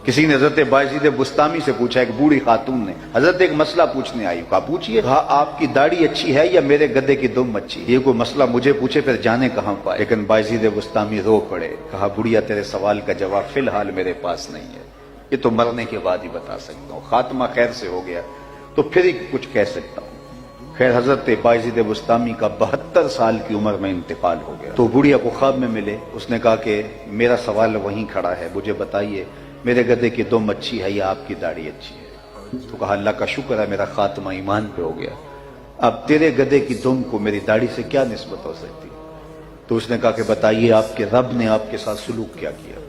کسی نے حضرت بایزید بستامی سے پوچھا، ایک بوڑھی خاتون نے، حضرت ایک مسئلہ پوچھنے آئی، کہا پوچھئے۔ کہا آپ کی داڑھی اچھی ہے یا میرے گدے کی دم اچھی؟ یہ کوئی مسئلہ مجھے پوچھے پھر جانے کہاں پائے۔ لیکن بایزید بستامی رو پڑے، کہا بڑھیا تیرے سوال کا جواب فی الحال میرے پاس نہیں ہے، یہ تو مرنے کے بعد ہی بتا سکتا ہوں، خاتمہ خیر سے ہو گیا تو پھر ہی کچھ کہہ سکتا ہوں۔ خیر حضرت بایزید بستامی کا 72 سال کی عمر میں انتقال ہو گیا تو بڑھیا کو خواب میں ملے، اس نے کہا کہ میرا سوال وہیں کھڑا ہے، مجھے بتائیے میرے گدے کی دم اچھی ہے یا آپ کی داڑھی اچھی ہے؟ تو کہا اللہ کا شکر ہے میرا خاتمہ ایمان پہ ہو گیا، اب تیرے گدے کی دم کو میری داڑھی سے کیا نسبت ہو سکتی؟ تو اس نے کہا کہ بتائیے آپ کے رب نے آپ کے ساتھ سلوک کیا کیا؟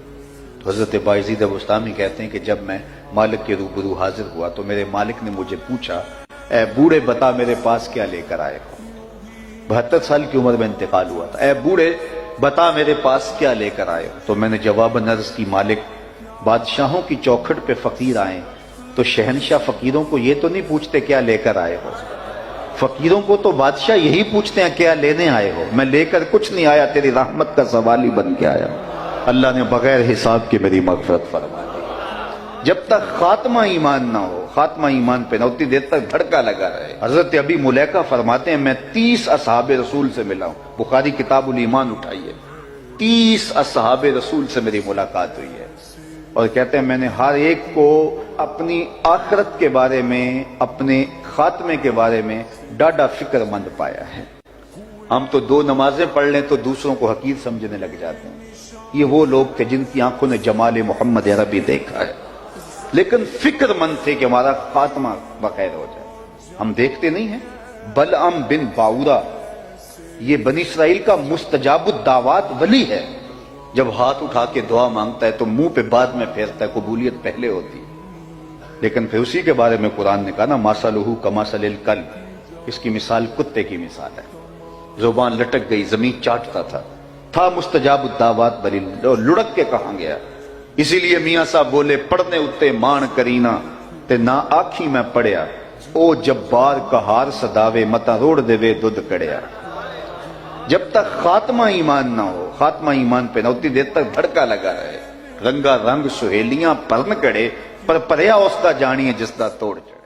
تو حضرت بایزید بستامی کہتے ہیں کہ جب میں مالک کے روبرو حاضر ہوا تو میرے مالک نے مجھے پوچھا، اے بوڑھے بتا میرے پاس کیا لے کر آئے ہو؟ 72 سال کی عمر میں انتقال ہوا تھا، اے بوڑھے بتا میرے پاس کیا لے کر آئے ہو؟ تو میں نے جواباً عرض کی، مالک بادشاہوں کی چوکھٹ پہ فقیر آئیں تو شہنشاہ فقیروں کو یہ تو نہیں پوچھتے کیا لے کر آئے ہو، فقیروں کو تو بادشاہ یہی پوچھتے ہیں کیا لینے آئے ہو، میں لے کر کچھ نہیں آیا، تیری رحمت کا سوال ہی بن کے آیا۔ اللہ نے بغیر حساب کے میری مغفرت فرما دی۔ جب تک خاتمہ ایمان نہ ہو، خاتمہ ایمان پہ نہ اتنی دیر تک دھڑکا لگا رہے۔ حضرت ابی ملیکہ فرماتے ہیں میں 30 اصحاب رسول سے ملا ہوں، بخاری کتاب الایمان اٹھائیے، 30 اصحاب رسول سے میری ملاقات ہوئی ہے، اور کہتے ہیں میں نے ہر ایک کو اپنی آخرت کے بارے میں، اپنے خاتمے کے بارے میں ڈاڈا فکر مند پایا ہے۔ ہم تو 2 نمازیں پڑھ لیں تو دوسروں کو حقیر سمجھنے لگ جاتے ہیں، یہ وہ لوگ تھے جن کی آنکھوں نے جمال محمد عربی دیکھا ہے، لیکن فکر مند تھے کہ ہمارا خاتمہ بخیر ہو جائے۔ ہم دیکھتے نہیں ہیں بلعم بن باورا، یہ بنی اسرائیل کا مستجاب الدعوات ولی ہے، جب ہاتھ اٹھا کے دعا مانگتا ہے تو منہ پہ بعد میں پھیرتا ہے، قبولیت پہلے ہوتی ہے۔ لیکن پھر اسی کے بارے میں قرآن نے کہا نا مَثَلُهُ كَمَثَلِ الْكَلْبِ، اس کی مثال کتے کی مثال ہے، زبان لٹک گئی، زمین چاٹتا تھا مستجاب الدعوات ولی، لڑک کے کہاں گیا۔ اسی لیے میاں صاحب بولے پڑھنے اتے مان کرینا تے نہ آکھی میں پڑھیا، او جبار کہار صداوے متا روڑ دے وے دودھ کڑیا۔ جب تک خاتمہ ایمان نہ ہو، خاتمہ ایمان پہ نہ اتنی دیر تک دھڑکا لگا رہے۔ رنگا رنگ سہیلیاں پرن کڑے پر پریا اس کا جانی ہے جس کا توڑ چڑھے۔